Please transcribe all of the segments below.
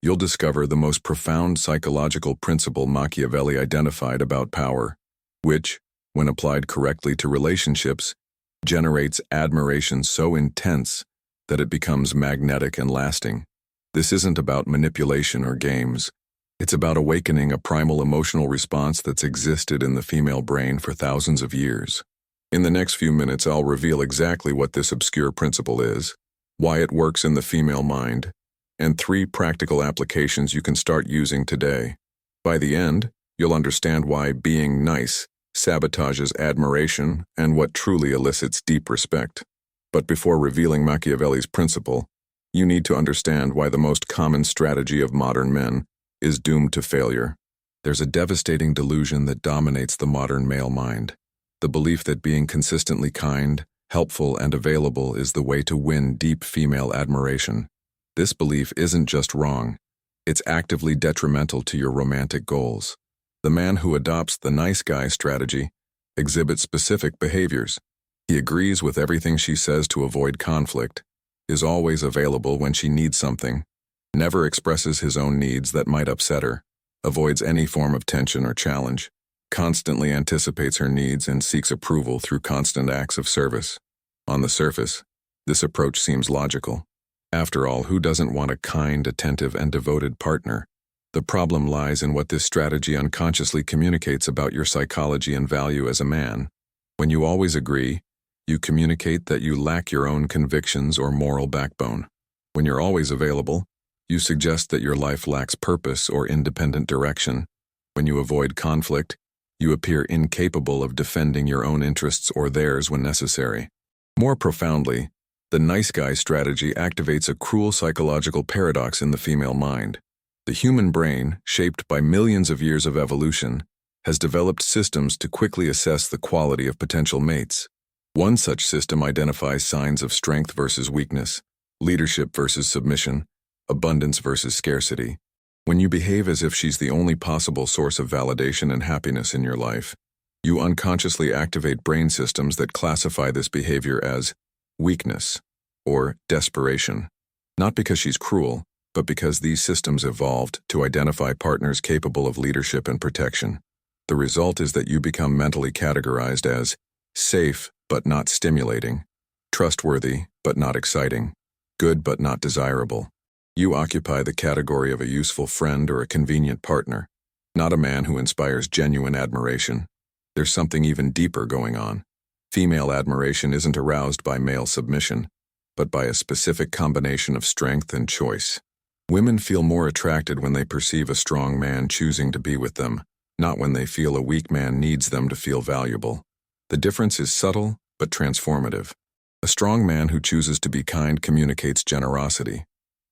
you'll discover the most profound psychological principle Machiavelli identified about power, which, when applied correctly to relationships, generates admiration so intense that it becomes magnetic and lasting. This isn't about manipulation or games. It's about awakening a primal emotional response that's existed in the female brain for thousands of years. In the next few minutes, I'll reveal exactly what this obscure principle is, why it works in the female mind, and 3 practical applications you can start using today. By the end, you'll understand why being nice sabotages admiration and what truly elicits deep respect. But before revealing Machiavelli's principle, you need to understand why the most common strategy of modern men is doomed to failure. There's a devastating delusion that dominates the modern male mind: the belief that being consistently kind, helpful, and available is the way to win deep female admiration. This belief isn't just wrong, it's actively detrimental to your romantic goals. The man who adopts the nice guy strategy exhibits specific behaviors. He agrees with everything she says to avoid conflict, is always available when she needs something, never expresses his own needs that might upset her, avoids any form of tension or challenge, constantly anticipates her needs and seeks approval through constant acts of service. On the surface, this approach seems logical. After all, who doesn't want a kind, attentive, and devoted partner? The problem lies in what this strategy unconsciously communicates about your psychology and value as a man. When you always agree, you communicate that you lack your own convictions or moral backbone. When you're always available, you suggest that your life lacks purpose or independent direction. When you avoid conflict, you appear incapable of defending your own interests or theirs when necessary. More profoundly, the nice guy strategy activates a cruel psychological paradox in the female mind. The human brain, shaped by millions of years of evolution, has developed systems to quickly assess the quality of potential mates. One such system identifies signs of strength versus weakness, leadership versus submission, abundance versus scarcity. When you behave as if she's the only possible source of validation and happiness in your life, you unconsciously activate brain systems that classify this behavior as weakness or desperation. Not because she's cruel, but because these systems evolved to identify partners capable of leadership and protection. The result is that you become mentally categorized as safe but not stimulating, trustworthy but not exciting, good but not desirable. You occupy the category of a useful friend or a convenient partner, not a man who inspires genuine admiration. There's something even deeper going on. Female admiration isn't aroused by male submission, but by a specific combination of strength and choice. Women feel more attracted when they perceive a strong man choosing to be with them, not when they feel a weak man needs them to feel valuable. The difference is subtle but transformative. A strong man who chooses to be kind communicates generosity.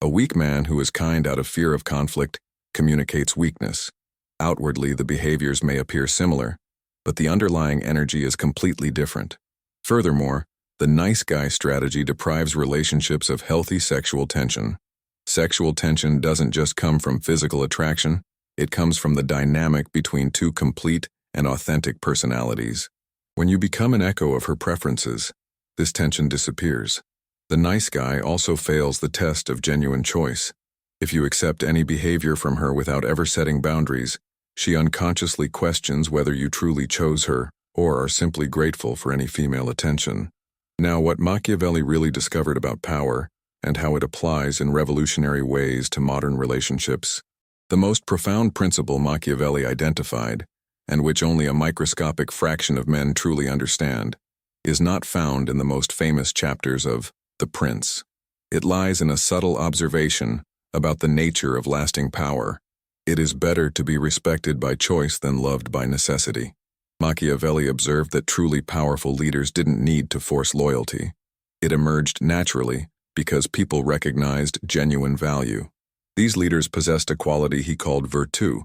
A weak man who is kind out of fear of conflict communicates weakness. Outwardly, the behaviors may appear similar, but the underlying energy is completely different. Furthermore, the nice guy strategy deprives relationships of healthy sexual tension. Sexual tension doesn't just come from physical attraction, it comes from the dynamic between 2 complete and authentic personalities. When you become an echo of her preferences, this tension disappears. The nice guy also fails the test of genuine choice. If you accept any behavior from her without ever setting boundaries, she unconsciously questions whether you truly chose her or are simply grateful for any female attention. Now, what Machiavelli really discovered about power and how it applies in revolutionary ways to modern relationships. The most profound principle Machiavelli identified, and which only a microscopic fraction of men truly understand, is not found in the most famous chapters of The Prince. It lies in a subtle observation about the nature of lasting power. It is better to be respected by choice than loved by necessity. Machiavelli observed that truly powerful leaders didn't need to force loyalty. It emerged naturally because people recognized genuine value. These leaders possessed a quality he called virtù,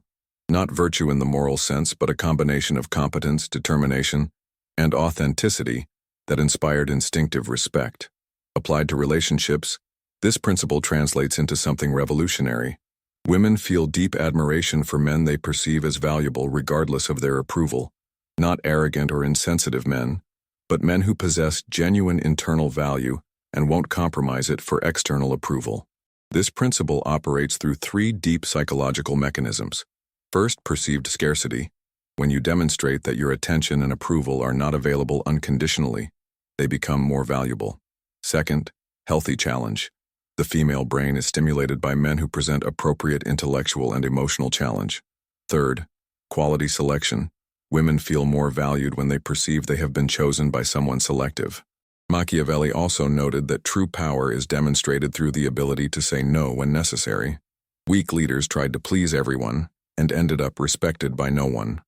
not virtue in the moral sense, but a combination of competence, determination, and authenticity that inspired instinctive respect. Applied to relationships, this principle translates into something revolutionary. Women feel deep admiration for men they perceive as valuable regardless of their approval. Not arrogant or insensitive men, but men who possess genuine internal value and won't compromise it for external approval. This principle operates through three deep psychological mechanisms. First, perceived scarcity. When you demonstrate that your attention and approval are not available unconditionally, they become more valuable. Second, healthy challenge. The female brain is stimulated by men who present appropriate intellectual and emotional challenge. Third, quality selection. Women feel more valued when they perceive they have been chosen by someone selective. Machiavelli also noted that true power is demonstrated through the ability to say no when necessary. Weak leaders tried to please everyone and ended up respected by no one.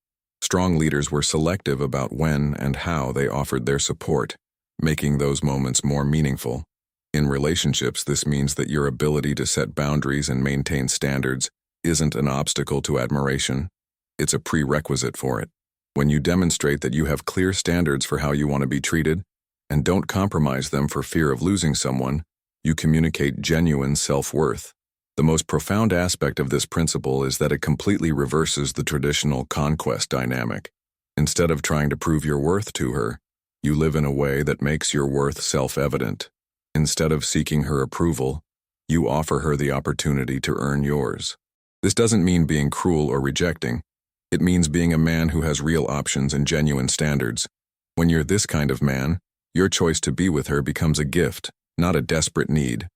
Strong leaders were selective about when and how they offered their support, making those moments more meaningful. In relationships, this means that your ability to set boundaries and maintain standards isn't an obstacle to admiration. It's a prerequisite for it. When you demonstrate that you have clear standards for how you want to be treated, and don't compromise them for fear of losing someone, you communicate genuine self-worth. The most profound aspect of this principle is that it completely reverses the traditional conquest dynamic. Instead of trying to prove your worth to her, you live in a way that makes your worth self-evident. Instead of seeking her approval, you offer her the opportunity to earn yours. This doesn't mean being cruel or rejecting. It means being a man who has real options and genuine standards. When you're this kind of man, your choice to be with her becomes a gift, not a desperate need.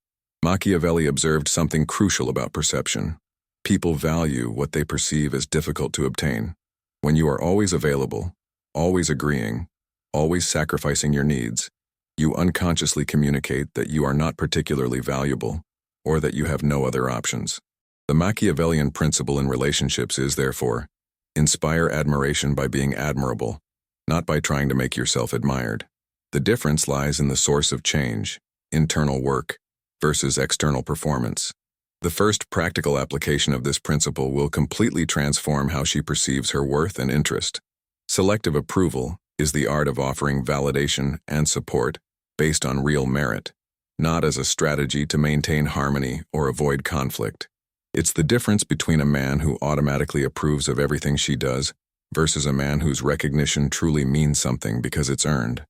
Machiavelli observed something crucial about perception. People value what they perceive as difficult to obtain. When you are always available, always agreeing, always sacrificing your needs, you unconsciously communicate that you are not particularly valuable, or that you have no other options. The Machiavellian principle in relationships is, therefore, inspire admiration by being admirable, not by trying to make yourself admired. The difference lies in the source of change, internal work, versus external performance. The first practical application of this principle will completely transform how she perceives her worth and interest. Selective approval is the art of offering validation and support based on real merit, not as a strategy to maintain harmony or avoid conflict. It's the difference between a man who automatically approves of everything she does versus a man whose recognition truly means something because it's earned.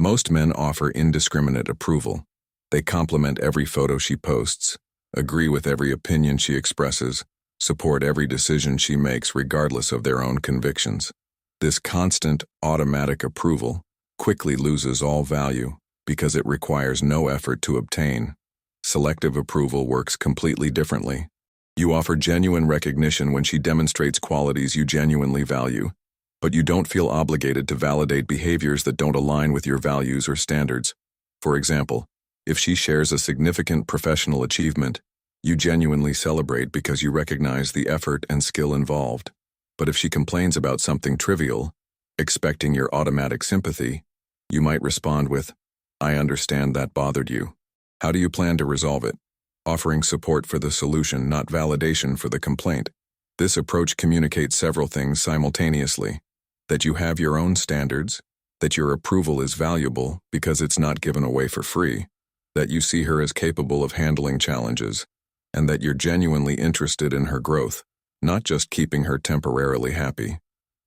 Most men offer indiscriminate approval. They compliment every photo she posts, agree with every opinion she expresses, support every decision she makes regardless of their own convictions. This constant, automatic approval quickly loses all value because it requires no effort to obtain. Selective approval works completely differently. You offer genuine recognition when she demonstrates qualities you genuinely value, but you don't feel obligated to validate behaviors that don't align with your values or standards. For example, if she shares a significant professional achievement, you genuinely celebrate because you recognize the effort and skill involved. But if she complains about something trivial, expecting your automatic sympathy, you might respond with, "I understand that bothered you. How do you plan to resolve it?" Offering support for the solution, not validation for the complaint. This approach communicates several things simultaneously: that you have your own standards, that your approval is valuable because it's not given away for free, that you see her as capable of handling challenges, and that you're genuinely interested in her growth, not just keeping her temporarily happy.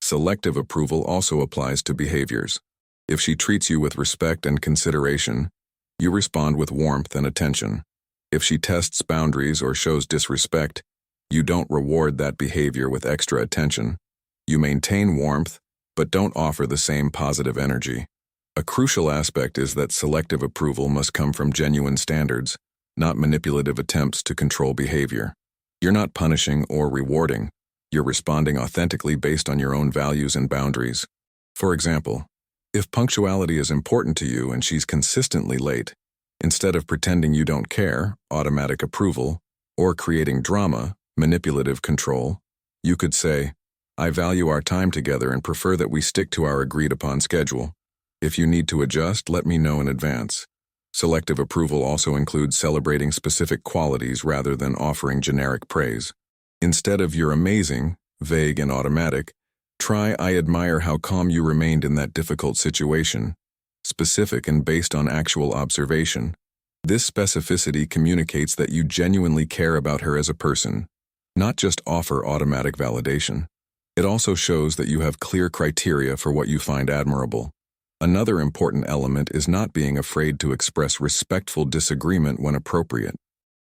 Selective approval also applies to behaviors. If she treats you with respect and consideration, you respond with warmth and attention. If she tests boundaries or shows disrespect, you don't reward that behavior with extra attention. You maintain warmth, but don't offer the same positive energy. A crucial aspect is that selective approval must come from genuine standards, not manipulative attempts to control behavior. You're not punishing or rewarding. You're responding authentically based on your own values and boundaries. For example, if punctuality is important to you and she's consistently late, instead of pretending you don't care, automatic approval, or creating drama, manipulative control, you could say, "I value our time together and prefer that we stick to our agreed-upon schedule. If you need to adjust, let me know in advance." Selective approval also includes celebrating specific qualities rather than offering generic praise. Instead of "you're amazing," vague and automatic, try "I admire how calm you remained in that difficult situation," specific and based on actual observation. This specificity communicates that you genuinely care about her as a person, not just offer automatic validation. It also shows that you have clear criteria for what you find admirable. Another important element is not being afraid to express respectful disagreement when appropriate.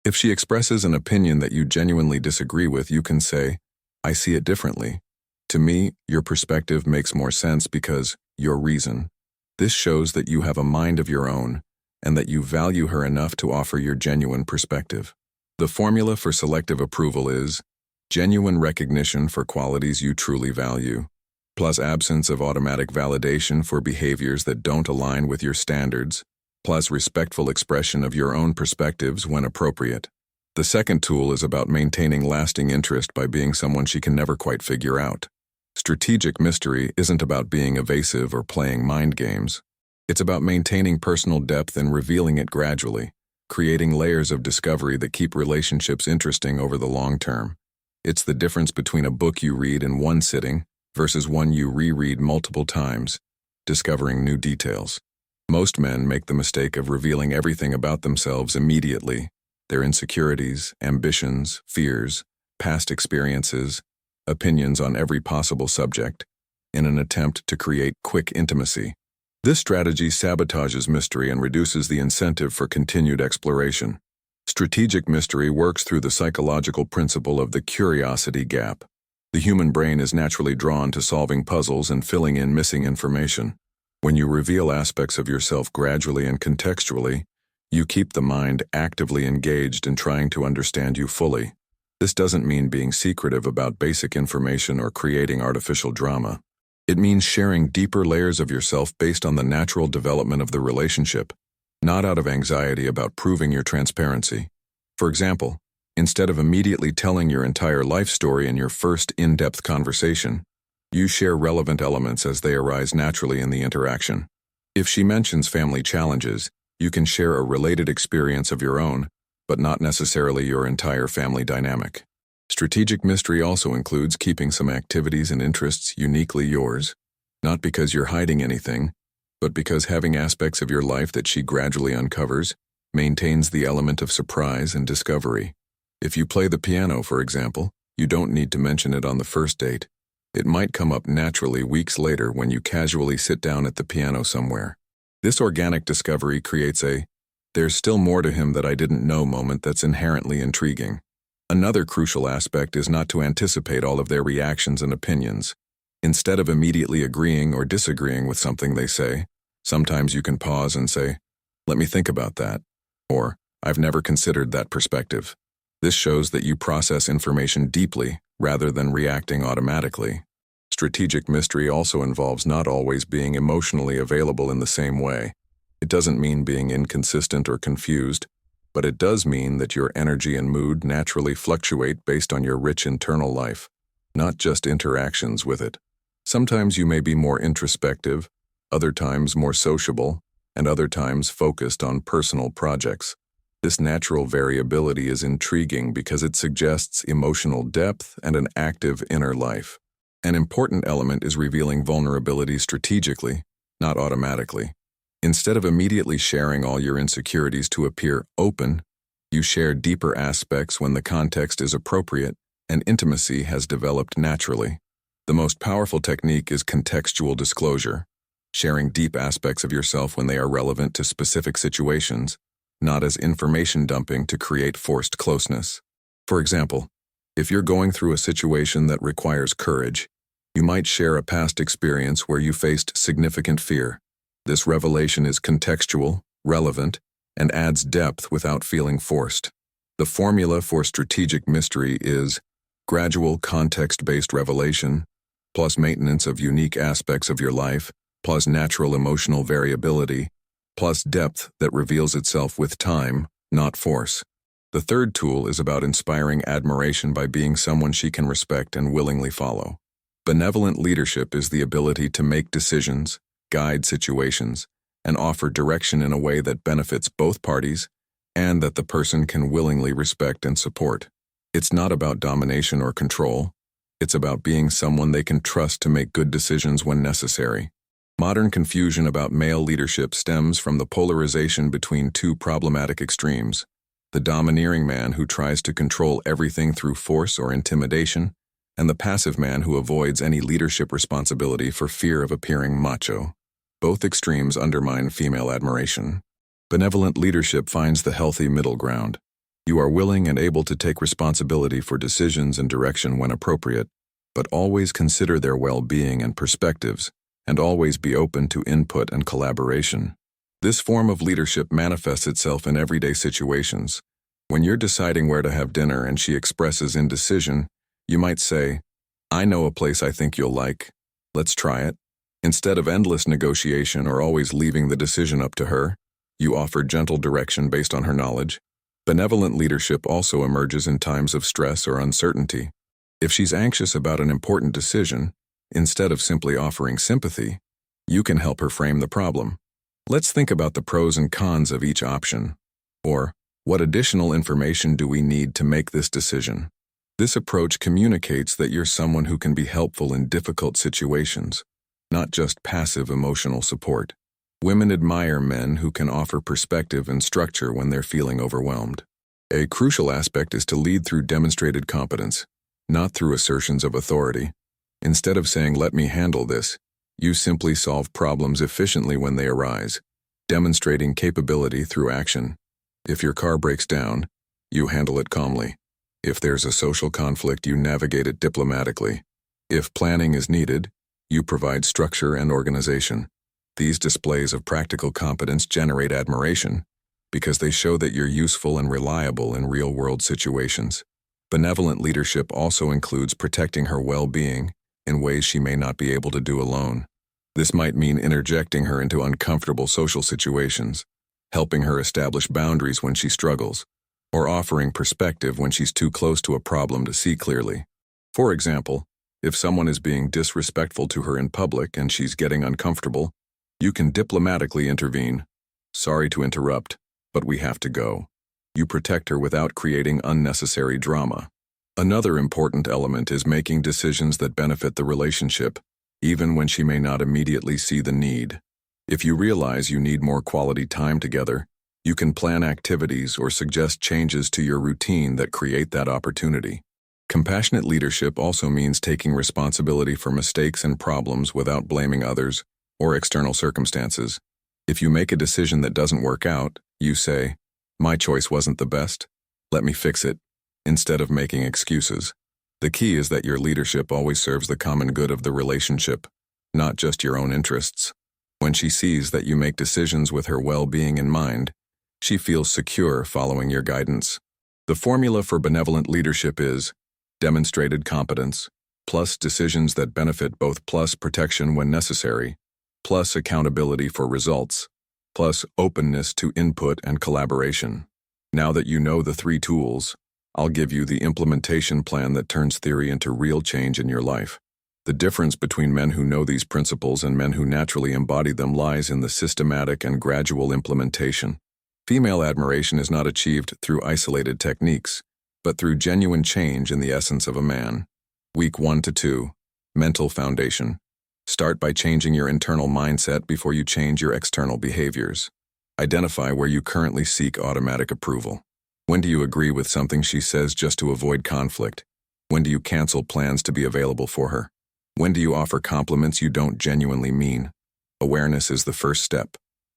If she expresses an opinion that you genuinely disagree with, you can say, "I see it differently. To me, your perspective makes more sense because your reason." This shows that you have a mind of your own and that you value her enough to offer your genuine perspective. The formula for selective approval is genuine recognition for qualities you truly value, plus absence of automatic validation for behaviors that don't align with your standards, plus respectful expression of your own perspectives when appropriate. The second tool is about maintaining lasting interest by being someone she can never quite figure out. Strategic mystery isn't about being evasive or playing mind games. It's about maintaining personal depth and revealing it gradually, creating layers of discovery that keep relationships interesting over the long term. It's the difference between a book you read in one sitting versus one you reread multiple times, discovering new details. Most men make the mistake of revealing everything about themselves immediately: their insecurities, ambitions, fears, past experiences, opinions on every possible subject, in an attempt to create quick intimacy. This strategy sabotages mystery and reduces the incentive for continued exploration. Strategic mystery works through the psychological principle of the curiosity gap. The human brain is naturally drawn to solving puzzles and filling in missing information. When you reveal aspects of yourself gradually and contextually, you keep the mind actively engaged in trying to understand you fully. This doesn't mean being secretive about basic information or creating artificial drama. It means sharing deeper layers of yourself based on the natural development of the relationship, not out of anxiety about proving your transparency. For example, instead of immediately telling your entire life story in your first in-depth conversation, you share relevant elements as they arise naturally in the interaction. If she mentions family challenges, you can share a related experience of your own, but not necessarily your entire family dynamic. Strategic mystery also includes keeping some activities and interests uniquely yours, not because you're hiding anything, but because having aspects of your life that she gradually uncovers maintains the element of surprise and discovery. If you play the piano, for example, you don't need to mention it on the first date. It might come up naturally weeks later when you casually sit down at the piano somewhere. This organic discovery creates a "there's still more to him that I didn't know" moment that's inherently intriguing. Another crucial aspect is not to anticipate all of their reactions and opinions. Instead of immediately agreeing or disagreeing with something they say, sometimes you can pause and say, "Let me think about that," or "I've never considered that perspective." This shows that you process information deeply rather than reacting automatically. Strategic mystery also involves not always being emotionally available in the same way. It doesn't mean being inconsistent or confused, but it does mean that your energy and mood naturally fluctuate based on your rich internal life, not just interactions with it. Sometimes you may be more introspective, other times more sociable, and other times focused on personal projects. This natural variability is intriguing because it suggests emotional depth and an active inner life. An important element is revealing vulnerability strategically, not automatically. Instead of immediately sharing all your insecurities to appear open, you share deeper aspects when the context is appropriate and intimacy has developed naturally. The most powerful technique is contextual disclosure, sharing deep aspects of yourself when they are relevant to specific situations, not as information dumping to create forced closeness. For example, if you're going through a situation that requires courage, you might share a past experience where you faced significant fear. This revelation is contextual, relevant, and adds depth without feeling forced. The formula for strategic mystery is gradual context-based revelation, plus maintenance of unique aspects of your life, plus natural emotional variability, plus depth that reveals itself with time, not force. The third tool is about inspiring admiration by being someone she can respect and willingly follow. Benevolent leadership is the ability to make decisions, guide situations, and offer direction in a way that benefits both parties and that the person can willingly respect and support. It's not about domination or control. It's about being someone they can trust to make good decisions when necessary. Modern confusion about male leadership stems from the polarization between two problematic extremes: the domineering man who tries to control everything through force or intimidation, and the passive man who avoids any leadership responsibility for fear of appearing macho. Both extremes undermine female admiration. Benevolent leadership finds the healthy middle ground. You are willing and able to take responsibility for decisions and direction when appropriate, but always consider their well-being and perspectives, and always be open to input and collaboration. This form of leadership manifests itself in everyday situations. When you're deciding where to have dinner and she expresses indecision, you might say, "I know a place I think you'll like. Let's try it." Instead of endless negotiation or always leaving the decision up to her, you offer gentle direction based on her knowledge. Benevolent leadership also emerges in times of stress or uncertainty. If she's anxious about an important decision, instead of simply offering sympathy, you can help her frame the problem. Let's think about the pros and cons of each option. Or, what additional information do we need to make this decision? This approach communicates that you're someone who can be helpful in difficult situations, not just passive emotional support. Women admire men who can offer perspective and structure when they're feeling overwhelmed. A crucial aspect is to lead through demonstrated competence, not through assertions of authority. Instead of saying, "Let me handle this," you simply solve problems efficiently when they arise, demonstrating capability through action. If your car breaks down, you handle it calmly. If there's a social conflict, you navigate it diplomatically. If planning is needed, you provide structure and organization. These displays of practical competence generate admiration because they show that you're useful and reliable in real-world situations. Benevolent leadership also includes protecting her well-being in ways she may not be able to do alone. This might mean interjecting her into uncomfortable social situations, helping her establish boundaries when she struggles, or offering perspective when she's too close to a problem to see clearly. For example, if someone is being disrespectful to her in public and she's getting uncomfortable, you can diplomatically intervene. "Sorry to interrupt, but we have to go." You protect her without creating unnecessary drama. Another important element is making decisions that benefit the relationship, even when she may not immediately see the need. If you realize you need more quality time together, you can plan activities or suggest changes to your routine that create that opportunity. Compassionate leadership also means taking responsibility for mistakes and problems without blaming others or external circumstances. If you make a decision that doesn't work out, you say, "My choice wasn't the best. Let me fix it," instead of making excuses. The key is that your leadership always serves the common good of the relationship, not just your own interests. When she sees that you make decisions with her well-being in mind, she feels secure following your guidance. The formula for benevolent leadership is demonstrated competence, plus decisions that benefit both, plus protection when necessary, plus accountability for results, plus openness to input and collaboration. Now that you know the 3 tools, I'll give you the implementation plan that turns theory into real change in your life. The difference between men who know these principles and men who naturally embody them lies in the systematic and gradual implementation. Female admiration is not achieved through isolated techniques, but through genuine change in the essence of a man. Week 1 to 2, Mental Foundation. Start by changing your internal mindset before you change your external behaviors. Identify where you currently seek automatic approval. When do you agree with something she says just to avoid conflict? When do you cancel plans to be available for her? When do you offer compliments you don't genuinely mean? Awareness is the first step.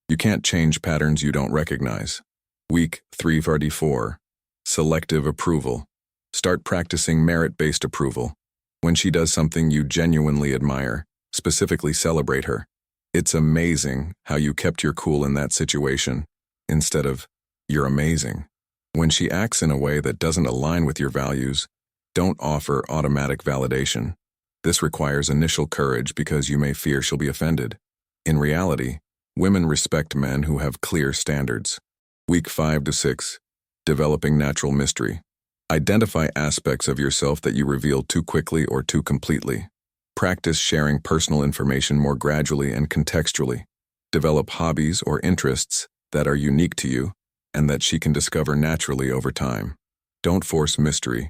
You can't change patterns you don't recognize. Week 334, Selective Approval. Start practicing merit-based approval. When she does something you genuinely admire, specifically celebrate her. It's amazing how you kept your cool in that situation, instead of, "You're amazing." When she acts in a way that doesn't align with your values, don't offer automatic validation. This requires initial courage because you may fear she'll be offended. In reality, women respect men who have clear standards. Week 5 to 6, Developing Natural Mystery. Identify aspects of yourself that you reveal too quickly or too completely. Practice sharing personal information more gradually and contextually. Develop hobbies or interests that are unique to you and that she can discover naturally over time. Don't force mystery.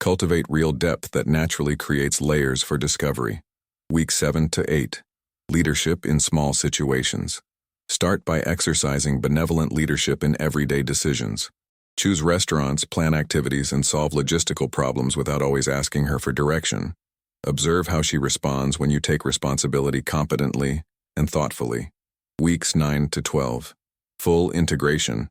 Cultivate real depth that naturally creates layers for discovery. Week 7 to 8, Leadership in Small Situations. Start by exercising benevolent leadership in everyday decisions. Choose restaurants, plan activities, and solve logistical problems without always asking her for direction. Observe how she responds when you take responsibility competently and thoughtfully. Weeks 9 to 12, Full Integration.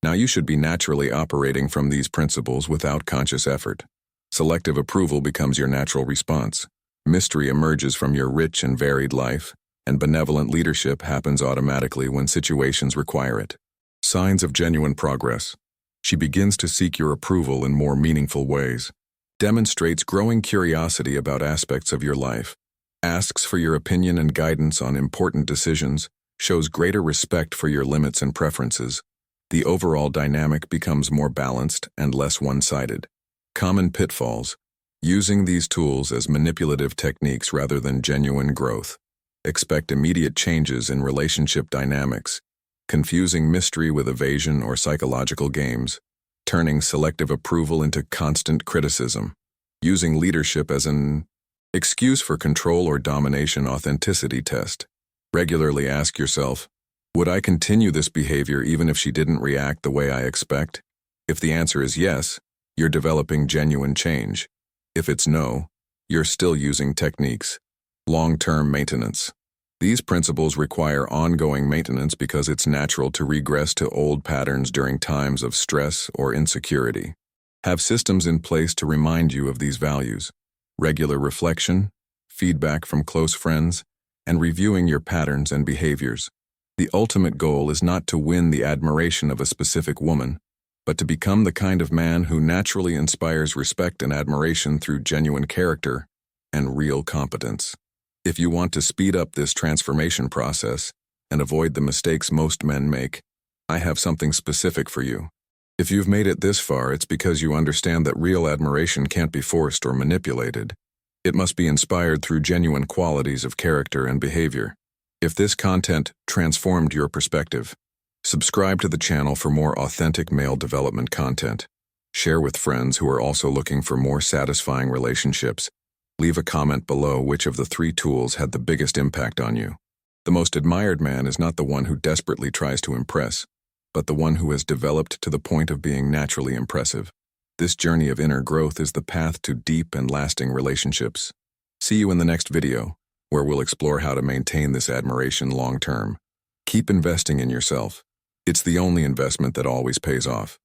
Now you should be naturally operating from these principles without conscious effort. Selective approval becomes your natural response. Mystery emerges from your rich and varied life, and benevolent leadership happens automatically when situations require it. Signs of genuine progress. She begins to seek your approval in more meaningful ways. Demonstrates growing curiosity about aspects of your life. Asks for your opinion and guidance on important decisions. Shows greater respect for your limits and preferences. The overall dynamic becomes more balanced and less one-sided. Common pitfalls. Using these tools as manipulative techniques rather than genuine growth. Expect immediate changes in relationship dynamics. Confusing mystery with evasion or psychological games. Turning selective approval into constant criticism. Using leadership as an excuse for control or domination authenticity test. Regularly ask yourself, would I continue this behavior even if she didn't react the way I expect? If the answer is yes, you're developing genuine change. If it's no, you're still using techniques. Long-term maintenance. These principles require ongoing maintenance because it's natural to regress to old patterns during times of stress or insecurity. Have systems in place to remind you of these values. Regular reflection, feedback from close friends, and reviewing your patterns and behaviors. The ultimate goal is not to win the admiration of a specific woman, but to become the kind of man who naturally inspires respect and admiration through genuine character and real competence. If you want to speed up this transformation process and avoid the mistakes most men make, I have something specific for you. If you've made it this far, it's because you understand that real admiration can't be forced or manipulated. It must be inspired through genuine qualities of character and behavior. If this content transformed your perspective, subscribe to the channel for more authentic male development content. Share with friends who are also looking for more satisfying relationships. Leave a comment below which of the 3 tools had the biggest impact on you. The most admired man is not the one who desperately tries to impress, but the one who has developed to the point of being naturally impressive. This journey of inner growth is the path to deep and lasting relationships. See you in the next video, where we'll explore how to maintain this admiration long-term. Keep investing in yourself. It's the only investment that always pays off.